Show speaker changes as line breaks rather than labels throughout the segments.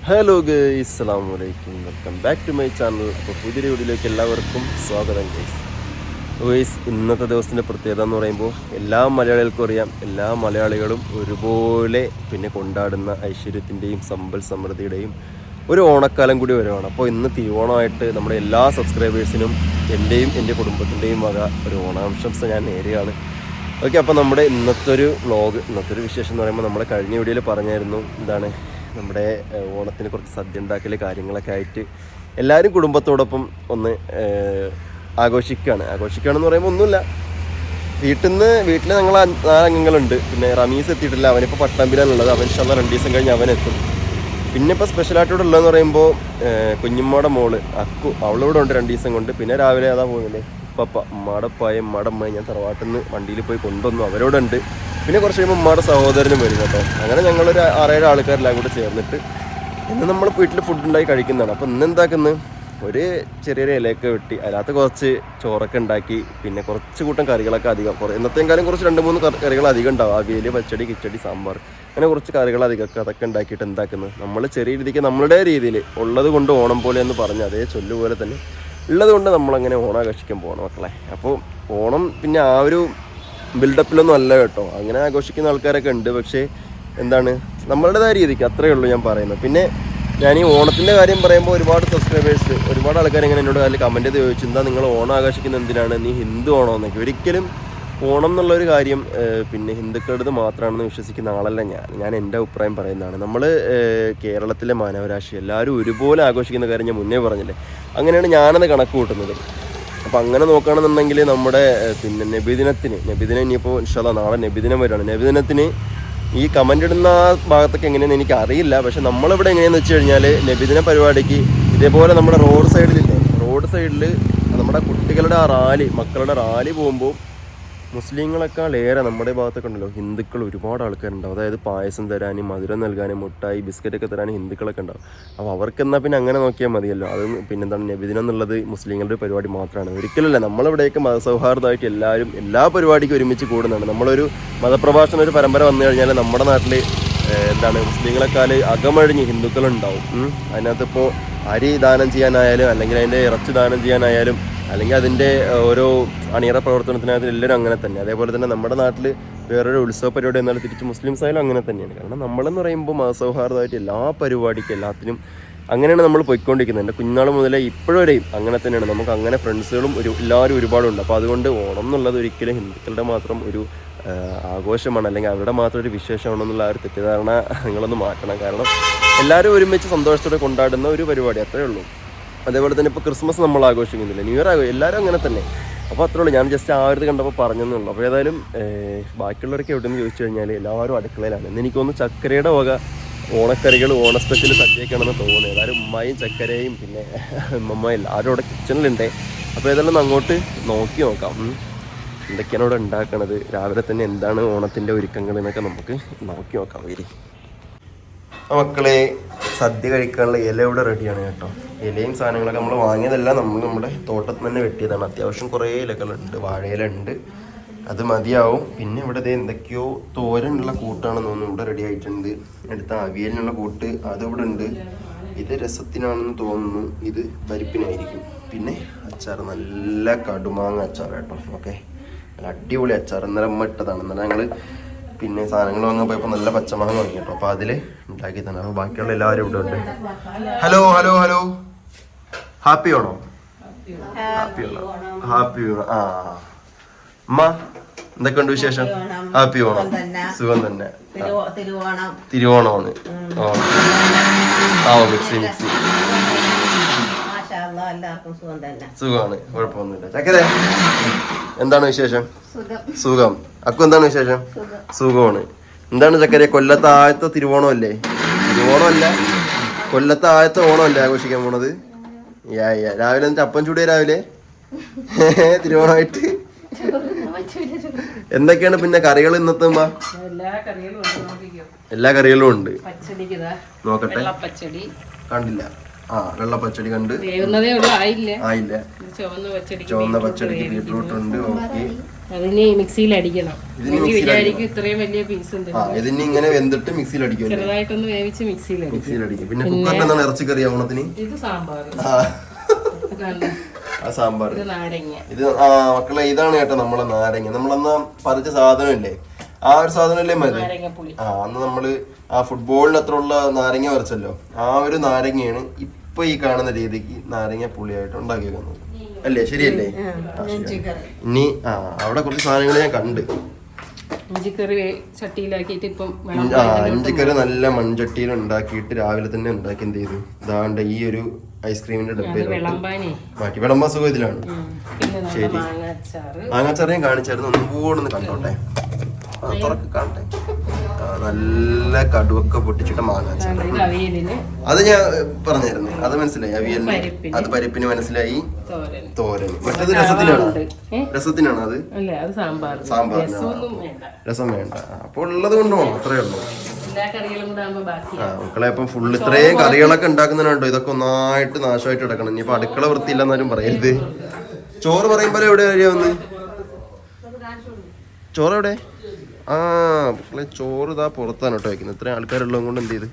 Hello guys, അസ്സലാമു അലൈക്കും. Welcome back to my channel. അപ്പോൾ പുതിയൊരു വീഡിയോയിലേക്ക് എല്ലാവർക്കും സ്വാഗതം ഗൈസ്. ഇന്നത്തെ ദിവസത്തിൻ്റെ പ്രത്യേകത എന്ന് പറയുമ്പോൾ എല്ലാ മലയാളികൾക്കും അറിയാം, എല്ലാ മലയാളികളും ഒരുപോലെ കൊണ്ടാടുന്ന ഐശ്വര്യത്തിൻ്റെയും സമ്പൽ സമൃദ്ധിയുടെയും ഒരു ഓണക്കാലം കൂടി വരുവാണ്. അപ്പോൾ ഇന്ന് തിരുവോണമായിട്ട് നമ്മുടെ എല്ലാ സബ്സ്ക്രൈബേഴ്സിനും എൻ്റെയും എൻ്റെ കുടുംബത്തിൻ്റെയും വക ഒരു ഓണാശംസ ഞാൻ നേരെയാണ്. ഓക്കെ, അപ്പോൾ നമ്മുടെ ഇന്നത്തെ ഒരു വിശേഷം എന്ന് പറയുമ്പോൾ നമ്മുടെ കഴിഞ്ഞ വീഡിയോയിൽ പറഞ്ഞായിരുന്നു എന്താണ് നമ്മുടെ ഓണത്തിന് കുറച്ച് സദ്യ ഉണ്ടാക്കൽ കാര്യങ്ങളൊക്കെ ആയിട്ട് എല്ലാവരും കുടുംബത്തോടൊപ്പം ഒന്ന് ആഘോഷിക്കുകയാണെന്ന് പറയുമ്പോൾ ഒന്നുമില്ല, വീട്ടിൽ ഞങ്ങൾ 4 അംഗങ്ങളുണ്ട്. പിന്നെ റമീസ് എത്തിയിട്ടില്ല, അവനിപ്പോൾ പട്ടാമ്പിലാണുള്ളത്. അവൻ ഇൻഷാല്ലാ 2 ദിവസം കഴിഞ്ഞ് അവനെത്തും. പിന്നെ ഇപ്പോൾ സ്പെഷ്യലായിട്ട് ഉള്ളതെന്ന് പറയുമ്പോൾ കുഞ്ഞുമ്മയുടെ മോള് അക്കു, അവളിവിടെ ഉണ്ട് 2 ദിവസം കൊണ്ട്. പിന്നെ രാവിലെ അതാ പോകുന്നില്ലേ ഉപ്പ, ഉമ്മയുടെ ഉപ്പായും ഉമ്മയുടെ അമ്മയും ഞാൻ തറവാട്ടിൽ നിന്ന് വണ്ടിയിൽ പോയി കൊണ്ടുവന്നു, അവരോട് ഉണ്ട്. പിന്നെ കുറച്ച് കഴിയുമ്പോൾ ഉമ്മയുടെ സഹോദരനും വരും കേട്ടോ. അങ്ങനെ ഞങ്ങളൊരു 6-7 ആൾക്കാരെല്ലാം കൂടെ ചേർന്നിട്ട് ഇന്ന് നമ്മൾ വീട്ടിൽ ഫുഡ് ഉണ്ടാക്കി കഴിക്കുന്നതാണ്. അപ്പോൾ ഇന്ന് എന്താക്കുന്നത്, ഒരു ചെറിയൊരു ഇലയൊക്കെ വെട്ടി അതിനകത്ത് കുറച്ച് ചോറൊക്കെ ഉണ്ടാക്കി, പിന്നെ കുറച്ച് കൂട്ടം കറികളൊക്കെ അധികം, എന്നത്തേക്കാളും കുറച്ച് 2-3 കറികൾ അധികം ഉണ്ടാവും. അവിയൽ, പച്ചടി, കിച്ചടി, സാമ്പാർ, അങ്ങനെ കുറച്ച് കറികൾ അതൊക്കെ ഉണ്ടാക്കിയിട്ട് എന്താക്കുന്നത്, നമ്മൾ ചെറിയ രീതിക്ക് നമ്മളുടെ രീതിയിൽ ഉള്ളത് കൊണ്ട് ഓണം പോലെ എന്ന് പറഞ്ഞ് അതേ ചൊല്ലുപോലെ തന്നെ ഉള്ളത് കൊണ്ട് നമ്മളങ്ങനെ ഓണാഘോഷിക്കാൻ പോകണം മക്കളെ. അപ്പോൾ ഓണം പിന്നെ ആ ഒരു ബിൽഡപ്പിലൊന്നും അല്ല കേട്ടോ, അങ്ങനെ ആഘോഷിക്കുന്ന ആൾക്കാരൊക്കെ ഉണ്ട്. പക്ഷേ എന്താണ് നമ്മളുടേതായ രീതിക്ക് അത്രയേ ഉള്ളൂ ഞാൻ പറയുന്നത്. പിന്നെ ഞാൻ ഈ ഓണത്തിൻ്റെ കാര്യം പറയുമ്പോൾ ഒരുപാട് സബ്സ്ക്രൈബേഴ്സ്, ഒരുപാട് ആൾക്കാർ ഇങ്ങനെ എന്നോട് അതിൽ കമൻറ്റ് ചെയ്ത് ചോദിച്ചു, എന്താ നിങ്ങൾ ഓണം ആഘോഷിക്കുന്നത് എന്തിനാണ്, നീ ഹിന്ദു ആണോ എന്നൊക്കെ. ഒരിക്കലും ഓണം എന്നുള്ളൊരു കാര്യം പിന്നെ ഹിന്ദുക്കളുടേത് മാത്രമാണെന്ന് വിശ്വസിക്കുന്ന ആളല്ല ഞാൻ എൻ്റെ അഭിപ്രായം പറയുന്നതാണ്. നമ്മൾ കേരളത്തിലെ മാനവരാശി എല്ലാവരും ഒരുപോലെ ആഘോഷിക്കുന്ന കാര്യം ഞാൻ മുന്നേ പറഞ്ഞില്ലേ, അങ്ങനെയാണ് ഞാനത് കണക്ക് കൂട്ടുന്നത്. അപ്പോൾ അങ്ങനെ നോക്കുകയാണെന്നുണ്ടെങ്കിൽ നമ്മുടെ പിന്നെ നബിദിനം ഇനിയിപ്പോൾ ഇൻഷാല്ലാ നാളെ നബിദിനം വരികയാണ്. നബിദിനത്തിന് ഈ കമൻ്റ് ഇടുന്ന ആ ഭാഗത്തൊക്കെ എങ്ങനെയാണെന്ന് എനിക്ക് അറിയില്ല. പക്ഷെ നമ്മളിവിടെ എങ്ങനെയാണെന്ന് വെച്ച് കഴിഞ്ഞാൽ നബിദിന പരിപാടിക്ക് ഇതേപോലെ നമ്മുടെ റോഡ് സൈഡിൽ നമ്മുടെ കുട്ടികളുടെ മക്കളുടെ റാലി പോകുമ്പോൾ മുസ്ലിങ്ങളെക്കാൾ ഏറെ നമ്മുടെ ഭാഗത്തൊക്കെ ഉണ്ടല്ലോ ഹിന്ദുക്കൾ ഒരുപാട് ആൾക്കാരുണ്ടാവും. അതായത് പായസം തരാനും മധുരം നൽകാനും മുട്ടായി ബിസ്ക്കറ്റൊക്കെ തരാനും ഹിന്ദുക്കളൊക്കെ ഉണ്ടാവും. അപ്പോൾ അവർക്കെന്നാൽ പിന്നെ അങ്ങനെ നോക്കിയാൽ മതിയല്ലോ. അത് പിന്നെന്താണ് നബിദിനം എന്നുള്ളത് മുസ്ലിങ്ങളുടെ പരിപാടി മാത്രമാണ്. ഒരിക്കലല്ല, നമ്മളിവിടെയൊക്കെ മതസൗഹാർദ്ദമായിട്ട് എല്ലാവരും എല്ലാ പരിപാടിക്കും ഒരുമിച്ച് കൂടുന്നുണ്ട്. നമ്മളൊരു മതപ്രഭാഷണ ഒരു പരമ്പര വന്നു കഴിഞ്ഞാൽ നമ്മുടെ നാട്ടിൽ മുസ്ലിങ്ങളെക്കാൾ അകമഴിഞ്ഞ് ഹിന്ദുക്കളുണ്ടാവും. അതിനകത്തിപ്പോൾ അരി ദാനം ചെയ്യാനായാലും അല്ലെങ്കിൽ അതിൻ്റെ ഇറച്ചി ദാനം ചെയ്യാനായാലും അല്ലെങ്കിൽ അതിൻ്റെ ഓരോ അണിയറ പ്രവർത്തനത്തിനകത്ത് എല്ലാവരും അങ്ങനെ തന്നെ. അതേപോലെ തന്നെ നമ്മുടെ നാട്ടിൽ വേറൊരു ഉത്സവ പരിപാടി എന്നാലും തിരിച്ച് മുസ്ലിംസ് ആയാലും അങ്ങനെ തന്നെയാണ്. കാരണം നമ്മളെന്ന് പറയുമ്പോൾ മതസൗഹാർദ്ദമായിട്ട് എല്ലാ പരിപാടിക്കും എല്ലാത്തിനും അങ്ങനെയാണ് നമ്മൾ പോയിക്കൊണ്ടിരിക്കുന്നത്. എൻ്റെ കുഞ്ഞാൾ മുതലേ ഇപ്പോഴുവരെയും അങ്ങനെ തന്നെയാണ്. നമുക്ക് അങ്ങനെ ഫ്രണ്ട്സുകളും എല്ലാവരും ഒരുപാടുണ്ട്. അപ്പോൾ അതുകൊണ്ട് ഓണം എന്നുള്ളത് ഒരിക്കലും ഹിന്ദുക്കളുടെ മാത്രം ഒരു ആഘോഷമാണ് അല്ലെങ്കിൽ അവരുടെ മാത്രം ഒരു വിശേഷമാണെന്നുള്ള ആ ഒരു തെറ്റിദ്ധാരണ നിങ്ങളൊന്ന് മാറ്റണം. കാരണം എല്ലാവരും ഒരുമിച്ച് സന്തോഷത്തോടെ കൊണ്ടാടുന്ന ഒരു പരിപാടി, അത്രയേ ഉള്ളൂ. അതേപോലെ തന്നെ ഇപ്പോൾ ക്രിസ്മസ് നമ്മൾ ആഘോഷിക്കുന്നില്ല, ന്യൂ ഇയർ എല്ലാവരും അങ്ങനെ തന്നെ. അപ്പോൾ അത്രേ ഉള്ളൂ, ഞാൻ ജസ്റ്റ് ആ ഒരു കണ്ടപ്പോൾ പറഞ്ഞെന്നുള്ളൂ. അപ്പോൾ ഏതായാലും ബാക്കിയുള്ളവരൊക്കെ എവിടെയെന്ന് ചോദിച്ചു കഴിഞ്ഞാൽ എല്ലാവരും അടുക്കളയിലാണ്. എന്ന് എനിക്ക് തോന്നുന്നു ചക്കരയുടെ വക ഓണക്കറികൾ ഓണ സ്പെഷ്യൽ സദ്യയൊക്കെയാണെന്ന് തോന്നുന്നു. ഏതായാലും ഉമ്മായും ചക്കരയും പിന്നെ ഉമ്മ എല്ലാവരും അവിടെ കിച്ചണിലുണ്ട്. അപ്പോൾ ഏതായാലും അങ്ങോട്ട് നോക്കാം എന്തൊക്കെയാണ് ഇവിടെ ഉണ്ടാക്കണത്, രാവിലെ തന്നെ എന്താണ് ഓണത്തിൻ്റെ ഒരുക്കങ്ങൾ എന്നൊക്കെ നമുക്ക് നോക്കി നോക്കാം. വരി മക്കളെ, സദ്യ കഴിക്കാനുള്ള ഇല ഇവിടെ റെഡിയാണ് കേട്ടോ. ഇലയും സാധനങ്ങളൊക്കെ നമ്മൾ വാങ്ങിയതല്ല, നമ്മൾ നമ്മുടെ തോട്ടത്തിൽ തന്നെ വെട്ടിയതാണ്. അത്യാവശ്യം കുറേ ഇലകളുണ്ട്, വാഴയില ഉണ്ട്, അത് മതിയാവും. പിന്നെ ഇവിടെ എന്തൊക്കെയോ തോരനുള്ള കൂട്ടാണെന്ന് തോന്നുന്നു ഇവിടെ റെഡി ആയിട്ടുണ്ട്. അടുത്ത അവിയലിനുള്ള കൂട്ട് അതിവിടെ ഉണ്ട്. ഇത് രസത്തിനാണെന്ന് തോന്നുന്നു, ഇത് പരിപ്പിനായിരിക്കും. പിന്നെ അച്ചാർ, നല്ല കടുമാങ്ങ അച്ചാർ കേട്ടോ. ഓക്കെ, നല്ല അടിപൊളി അച്ചാർ. ഇന്നലെ അമ്മ ഇട്ടതാണ്. ഇന്നലെ ഞങ്ങൾ പിന്നെ സാധനങ്ങൾ വാങ്ങാൻ പോയപ്പോൾ നല്ല പച്ചമാങ്ങ വാങ്ങി കേട്ടോ. അപ്പോൾ അതിൽ ഉണ്ടാക്കി തന്നെ. അപ്പോൾ ബാക്കിയുള്ള എല്ലാവരും ഇവിടെ ഉണ്ട്. Hello happy Onam. ആ അമ്മ എന്തൊക്കെയുണ്ട് വിശേഷം? ഹാപ്പി ഓണം. സുഖം തന്നെ. തിരുവോണമാണ്. മിക്സി സുഖമാണ്, കുഴപ്പമൊന്നുമില്ല. ചക്കരെ എന്താണ് വിശേഷം? സുഖം. അക്കു എന്താണ് വിശേഷം? സുഖമാണ്. എന്താണ് ചക്കരെ, കൊല്ലത്തെ ആദ്യത്തെ തിരുവോണമല്ലേ? തിരുവോണമല്ല, കൊല്ലത്തെ ആദ്യത്തെ ഓണമല്ലേ ആഘോഷിക്കാൻ പോണത്? രാവിലെ എന്നിട്ട് അപ്പം ചൂടിയ രാവിലെ തിരുവോണമായിട്ട് എന്തൊക്കെയാണ് പിന്നെ കറികൾ ഇന്നത്തെ? എല്ലാ കറികളും ഉണ്ട്. നോക്കട്ടെ, കണ്ടില്ല. വെള്ള പച്ചടി കണ്ട് ആയില്ല. ചുവന്ന പച്ചടിക്ക് ബീട്രൂട്ട് ഉണ്ട്. ഓക്കെ,
അതിന് മിക്സിയിൽ അടിക്കണം. ഇത്രയും വലിയ പീസ് ഉണ്ട്,
ഇതിന് ഇങ്ങനെ വെന്തിട്ട് മിക്സിയിൽ അടിക്കും.
ചെറുതായിട്ടൊന്ന് വേവിച്ച് മിക്സിയിൽ
അടിക്കും. പിന്നെ കുക്കറിൽ എന്താണ് ഇറച്ചിക്കറി ഓണത്തിന്?
ഇത് സാമ്പാർ.
സാമ്പാർ ഇത് മക്കളെ ഇതാണ് കേട്ടോ നമ്മളെ നാരങ്ങ. നമ്മളന്നാ പറിച്ച സാധനമില്ലേ, ആ ഒരു സാധനമല്ലേ മതി. അന്ന് നമ്മള് ആ ഫുട്ബോളിന് അത്ര ഉള്ള നാരങ്ങ പറിച്ചല്ലോ, ആ ഒരു നാരങ്ങയാണ് ഇപ്പൊ ഈ കാണുന്ന രീതിക്ക് നാരങ്ങ പുളിയായിട്ട് ഉണ്ടാക്കി വെക്കുന്നത് അല്ലേ? ശരിയല്ലേ? ഇനി അവിടെ കുറച്ച് സാധനങ്ങൾ ഞാൻ കണ്ട്.
ഇഞ്ചിക്കറി ചട്ടിയിലാക്കിയിട്ട് ഇപ്പം
ഇഞ്ചിക്കറി നല്ല മൺചട്ടിയിൽ ഉണ്ടാക്കിയിട്ട് രാവിലെ തന്നെ ഉണ്ടാക്കി എന്ത് ചെയ്തു, ഇതാണ്ട് ഈ ഒരു ഐസ്ക്രീമിന്റെ ഡബ്ബയിൽ മാറ്റി വിളമ്പാൻ സുഖത്തിലാണ്. ശരി, മാങ്ങാച്ചാറ് ഞാൻ കാണിച്ചായിരുന്നു, ഒന്നും കൂടെ ഒന്ന് കണ്ടോട്ടെ, കാണട്ടെ. നല്ല കടുവൊക്കെ പൊട്ടിച്ചിട്ട മാങ്ങാച്ചാറ്, അത് ഞാൻ പറഞ്ഞായിരുന്നു, അത് മനസ്സിലായി. അവിയലിന് അത് പരിപ്പിന് മനസ്സിലായി. തോരൻ മറ്റേത് രസത്തിനാണ് അത് സാമ്പാറിന് രസം വേണ്ട. അപ്പൊ ഉള്ളത് കൊണ്ടോ അത്രേ ഉള്ളൂ. മക്കളെ ഇപ്പം ഫുള്ള് ഇത്രയും കറികളൊക്കെ ഉണ്ടാക്കുന്നതിനുണ്ടോ, ഇതൊക്കെ ഒന്നായിട്ട് നാശമായിട്ട് കിടക്കണം. ഇനിയിപ്പോ അടുക്കള വൃത്തിയില്ല എന്നാലും പറയരുത്. ചോറ് പറയുമ്പോ എവിടെ വന്ന് ചോറ് എവിടെ? മക്കളെ ചോറ് ഇതാ പുറത്താണ് കേട്ടോ വെക്കുന്നത്. ഇത്രയും ആൾക്കാരുള്ളത് കൊണ്ട് എന്ത് ചെയ്ത്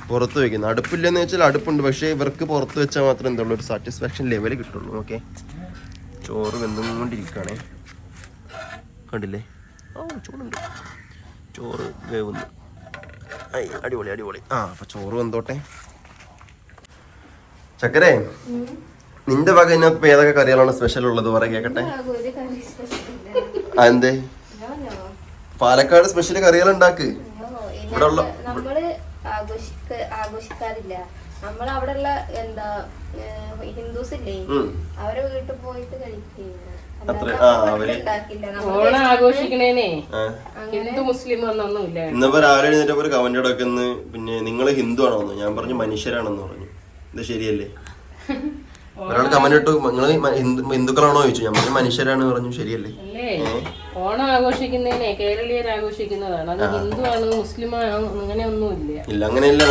പുറത്ത് വെക്കുന്നത്. അടുപ്പില്ലെന്ന് വെച്ചാൽ അടുപ്പുണ്ട്, പക്ഷേ ഇവർക്ക് പുറത്ത് വെച്ചാൽ മാത്രമേ എന്തുള്ളൂ ഒരു സാറ്റിസ്ഫാക്ഷൻ ലെവൽ കിട്ടുള്ളൂ. ഓക്കെ, ചോറ് വെന്തുകൊണ്ടിരിക്കുകയാണേ, കണ്ടില്ലേ? ചൂടുണ്ട്, ചോറ് വേവുന്നു. അടിപൊളി അടിപൊളി. അപ്പൊ ചോറ് വെന്തോട്ടെ. ചക്കരേ, നിന്റെ വക ഇപ്പൊ ഏതൊക്കെ കറികളാണ് സ്പെഷ്യൽ ഉള്ളത് പറ കേക്കട്ടെ. എന്തേ പാലക്കാട് സ്പെഷ്യൽ കറികൾ ഉണ്ടാക്ക്. ഇവിടെ ഉള്ള
ആഘോഷിക്കാറില്ല. നമ്മളവിടെയുള്ള എന്താ ഹിന്ദുസ് ഇല്ലേ, അവരെ വീട്ടിൽ പോയിട്ട് കഴിക്കില്ല.
ഓണം ആഘോഷിക്കണേനെ ഹിന്ദു മുസ്ലിം ഒന്നൊന്നുമില്ല.
ഇന്നിപ്പോ രാവിലെ എഴുന്നേറ്റപ്പോ ഒരു കമന്റ് കിടക്കുന്നു, പിന്നെ നിങ്ങള് ഹിന്ദു ആണോന്ന്. ഞാൻ പറഞ്ഞു മനുഷ്യരാണെന്ന് പറഞ്ഞു. ഇത് ശരിയല്ലേ? ഒരാൾ കമന്റ് ഇട്ടു, നിങ്ങള് ഹിന്ദുക്കളാണോ ചോദിച്ചു. ഞാൻ പറഞ്ഞു മനുഷ്യരാണ് പറഞ്ഞു. ശരിയല്ലേ?
ഓണം ആഘോഷിക്കുന്നതിനെ കേരളീയർ ആഘോഷിക്കുന്നതാണ്. അത് ഹിന്ദു ആണ് മുസ്ലിം ആണ് അങ്ങനെയൊന്നുമില്ല.
ഇല്ല, അങ്ങനെയല്ല.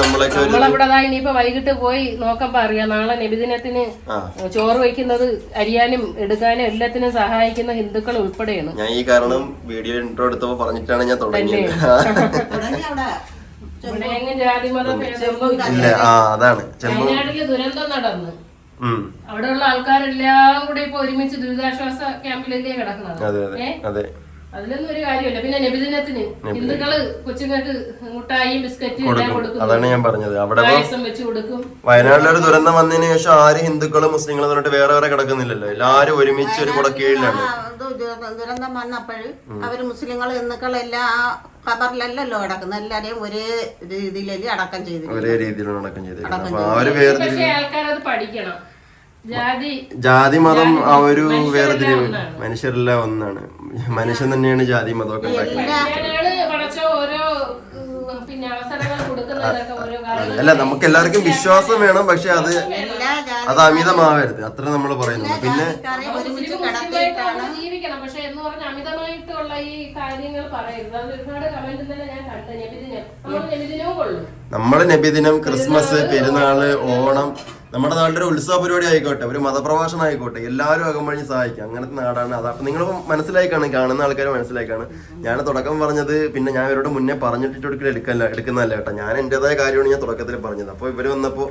നമ്മളവിടെ ഇനിയിപ്പോ വൈകിട്ട് പോയി നോക്കുമ്പോ അറിയാം, നാളെ നബിദിനത്തിന് ചോറ് വയ്ക്കുന്നത് അരിയാനും എടുക്കാനും എല്ലാത്തിനും സഹായിക്കുന്ന ഹിന്ദുക്കൾ ഉൾപ്പെടെയാണ്.
ഞാൻ ഈ കാരണം വീഡിയോ ഇൻട്രോ എടുത്തപ്പോ പറഞ്ഞിട്ടാണ് ഞാൻ തുടങ്ങിയത്.
ജാതിമതം
അതാണ്
വയനാട്ടില് ദുരന്തം നടന്ന് അവിടെയുള്ള ആൾക്കാരെല്ലാം കൂടെ ഇപ്പൊ ഒരുമിച്ച് ദുരിതാശ്വാസ ക്യാമ്പിലല്ലേ കിടക്കുന്നത്. അതിലൊന്നും ഒരു കാര്യമില്ല. പിന്നെ നബിദിനത്തിന് ഹിന്ദുക്കള് കൊച്ചുങ്ങൾക്ക് മുട്ടായും ബിസ്ക്കറ്റും എല്ലാം കൊടുക്കും.
അതാണ് ഞാൻ പറഞ്ഞത്. അവിടെ
വെച്ച് കൊടുക്കും.
വയനാട്ടിലൊരു ദുരന്തം വന്നതിന് ശേഷം ആര് ഹിന്ദുക്കളും മുസ്ലിങ്ങളും പറഞ്ഞിട്ട് വേറെ വേറെ കിടക്കുന്നില്ലല്ലോ. എല്ലാരും ഒരുമിച്ച് ഒരു കൂടെ കീഴിലാണ്.
ദുരന്തം വന്നപ്പോൾ അവര് മുസ്ലിങ്ങൾ ഹിന്ദുക്കളെല്ലാം ഖബറിലല്ലോ കിടക്കുന്നത്. എല്ലാരെയും ഒരേ രീതിയിലല്ലേ അടക്കം ചെയ്തു.
ഒരേ രീതിയിലാണ് അടക്കം ചെയ്തത്.
ആൾക്കാരത് പഠിക്കണം.
ജാതി മതം ആ ഒരു വേർതിരിവ് മനുഷ്യരെല്ലാം ഒന്നാണ്. മനുഷ്യൻ തന്നെയാണ് ജാതി മതമൊക്കെ അല്ല, നമുക്ക് എല്ലാവർക്കും വിശ്വാസം വേണം, പക്ഷെ അത് അമിതമാവരുത്. അത്ര നമ്മൾ പറയുന്നത്. പിന്നെ
ജീവിക്കണം, പക്ഷെ എന്ന് പറഞ്ഞ അമിതമായിട്ടുള്ള ഈ കാര്യങ്ങൾ പറയരുത്. അത് ഒരുപാട് കമന്റ് തന്നെ ഞാൻ കണ്ടു. നബിദിനവും കൊള്ളും.
നമ്മള് നബിദിനം, ക്രിസ്മസ്, പെരുന്നാള്, ഓണം, നമ്മുടെ നാട്ടിലൊരു ഉത്സവ പരിപാടി ആയിക്കോട്ടെ, ഒരു മതപ്രഭാഷണം ആയിക്കോട്ടെ, എല്ലാവരും അകമ്പഴി സഹായിക്കും. അങ്ങനത്തെ നാടാണ് അത്. അപ്പൊ നിങ്ങൾ മനസ്സിലായിക്കാണ്, കാണുന്ന ആൾക്കാർ മനസ്സിലാക്കാണ്. ഞാൻ തുടക്കം പറഞ്ഞത്, പിന്നെ ഞാൻ ഇവരോട് മുന്നേ പറഞ്ഞിട്ട് എടുക്കുന്നതല്ല കേട്ടോ. ഞാൻ എന്റേതായ കാര്യമാണ് ഞാൻ തുടക്കത്തിൽ പറഞ്ഞത്. അപ്പൊ ഇവര് വന്നപ്പോ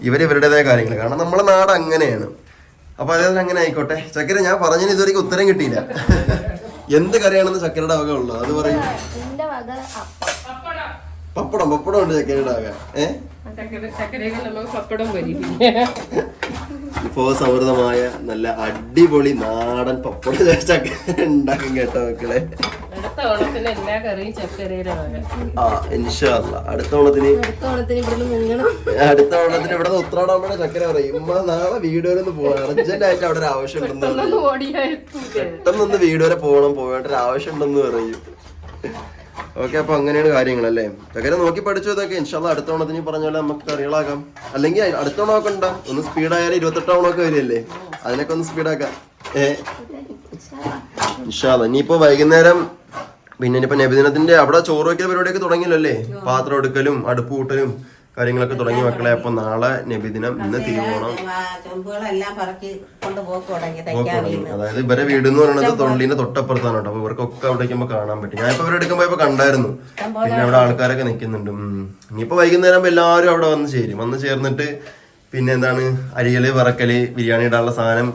ഇവരുടേതായ കാര്യങ്ങൾ, കാരണം നമ്മളെ നാട് അങ്ങനെയാണ്. അപ്പൊ അതേപോലെ അങ്ങനെ ആയിക്കോട്ടെ. ചക്കര, ഞാൻ പറഞ്ഞതിന് ഇതുവരെയ്ക്ക് ഉത്തരം കിട്ടിയില്ല. എന്ത് കറിയാണെന്ന് ചക്കരയുടെ വക ഉള്ളു അത് പറയും. പപ്പടം ഉണ്ട് ചക്കരയുടെ വക. വിഭവസമൃദ്ധമായ നല്ല അടിപൊളി നാടൻ പപ്പടം ചക്കര ഉണ്ടാക്കും കേട്ടോ മക്കളെ. ഇൻഷാ അല്ലാഹ് അടുത്ത ഓണത്തിന് ഇവിടെ ഉത്രാടാകുമ്പോഴേ ചക്കര പറയും, ഉമ്മ നാളെ വീട് വരെ ഒന്ന് പോകണം, അർജന്റ് ആയിട്ട് അവിടെ ഒരു ആവശ്യം ഉണ്ടെന്ന്, പെട്ടെന്നൊന്ന് വീട് വരെ പോകേണ്ട ഒരു ആവശ്യം ഉണ്ടെന്ന് പറയും. ഓക്കെ, അപ്പൊ അങ്ങനെയാണ് കാര്യങ്ങളല്ലേ. ചക്കര നോക്കി പഠിച്ചു ഇതൊക്കെ. ഇൻഷാ അല്ലാഹ് അടുത്ത ഓണത്തിന് പറഞ്ഞ പോലെ നമുക്ക് കറികളാക്കാം. അല്ലെങ്കിൽ അടുത്ത ഓണമൊക്കെ ഉണ്ടാ ഒന്ന് സ്പീഡായാലും 28 ഓണമൊക്കെ വരികയല്ലേ, അതിനൊക്കെ ഒന്ന് സ്പീഡാക്കാം. ഇൻഷാ അല്ലാഹ് ഇനിയിപ്പോ വൈകുന്നേരം പിന്നെ ഇനിയിപ്പോ നബിദിനത്തിന്റെ അവിടെ ചോറ് വയ്ക്കൽ പരിപാടിയൊക്കെ തുടങ്ങിയല്ലോ അല്ലേ. പാത്രം എടുക്കലും അടുപ്പ് കൂട്ടലും കാര്യങ്ങളൊക്കെ തുടങ്ങി മക്കളെ. അപ്പൊ നാളെ നബിദിനം, ഇന്ന് തിരുവോണം.
ചെമ്പുകളെല്ലാം പറക്കി കൊണ്ട് പോക്ക് തുടങ്ങി.
അതായത് ഇവരെ വീട് എന്ന് പറയുന്നത് തൊള്ളിന്റെ തൊട്ടപ്പുറത്താണ് കേട്ടോ. അപ്പൊ ഇവർക്കൊക്കെ അവിടെ കാണാൻ പറ്റും. ഞാനിപ്പോ ഇവരെ എടുക്കുമ്പോ കണ്ടായിരുന്നു. പിന്നെ അവിടെ ആൾക്കാരൊക്കെ നിൽക്കുന്നുണ്ട്. ഇനിയിപ്പോ വൈകുന്നേരം എല്ലാവരും അവിടെ വന്ന് ചേർന്നിട്ട് പിന്നെ എന്താണ് അരിയല് വറക്കല് ബിരിയാണി ഇടാനുള്ള സാധനം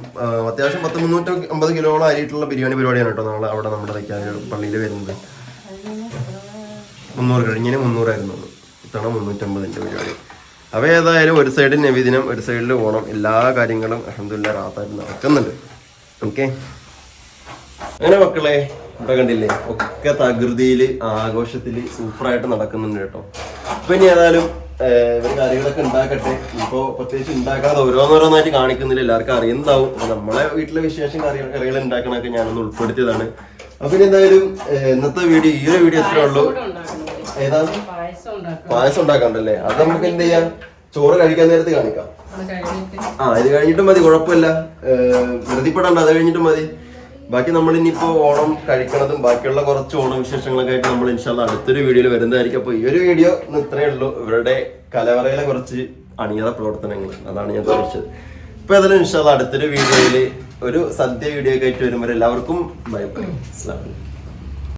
അത്യാവശ്യം 350 കിലോളം അരിയിട്ടുള്ള ബിരിയാണി പരിപാടിയാണ് കേട്ടോ നാളെ അവിടെ നമ്മുടെ പള്ളിയിൽ വരുന്നത്. 300 കഴിഞ്ഞതിന് 300 ആയിരുന്നു, ഇത്തവണ 350 പരിപാടി. അപ്പോൾ ഏതായാലും ഒരു സൈഡിൽ നബിദിനം, ഒരു സൈഡിൽ ഓണം, എല്ലാ കാര്യങ്ങളും അൽഹംദുലില്ലാഹ് റാഹത്തായിട്ട് നടക്കുന്നുണ്ട്. ഓക്കെ, അങ്ങനെ മക്കളെ ഇവിടെ കണ്ടില്ലേ ഒക്കെ തകൃതിയില് ആഘോഷത്തില് സൂപ്പറായിട്ട് നടക്കുന്നുണ്ട് കേട്ടോ. അപ്പൊ ഇനി ഏതായാലും ഇവര് കറികളൊക്കെ ഉണ്ടാക്കട്ടെ. ഇപ്പൊ പ്രത്യേകിച്ച് ഉണ്ടാക്കാതെ ഓരോന്നോരോന്നായിട്ട് കാണിക്കുന്നില്ല, എല്ലാവർക്കും അറിയുന്നതാവും. അപ്പൊ നമ്മളെ വീട്ടിലെ വിശേഷം കറികൾ ഉണ്ടാക്കണൊക്കെ ഞാനൊന്ന് ഉൾപ്പെടുത്തിയതാണ്. അപ്പൊ ഇനി എന്തായാലും ഇന്നത്തെ വീഡിയോ, ഈ ഒരു വീഡിയോ എത്രയേ ഉള്ളൂ. ഏതാ പായസം ഉണ്ടാക്കണ്ടല്ലേ? അത് നമുക്ക് എന്ത് ചെയ്യാം, ചോറ് കഴിക്കാൻ നേരത്ത് കാണിക്കാം. ഇത് കഴിഞ്ഞിട്ടും മതി, കുഴപ്പമില്ല, ധൃതിപ്പെടണ്ട, അത് കഴിഞ്ഞിട്ടും മതി. ബാക്കി നമ്മൾ ഇനിയിപ്പോ ഓണം കഴിക്കണതും ബാക്കിയുള്ള കുറച്ച് ഓണം വിശേഷങ്ങളൊക്കെ ആയിട്ട് നമ്മൾ ഇൻഷാല്ലാ അടുത്തൊരു വീഡിയോയിൽ വരുന്നതായിരിക്കും. അപ്പൊ ഈ ഒരു വീഡിയോ ഇത്രയേ ഉള്ളൂ. ഇവരുടെ കലവറയിലെ കുറച്ച് അണിയറ പ്രവർത്തനങ്ങൾ, അതാണ് ഞാൻ ചോദിച്ചത്. ഇപ്പൊ ഏതായാലും ഇൻഷാല്ലാ അടുത്തൊരു വീഡിയോയിൽ ഒരു സദ്യ വീഡിയോ ഒക്കെ ആയിട്ട് വരുമ്പോൾ എല്ലാവർക്കും ബൈ ബൈ. അസ്സലാമു അലൈക്കും.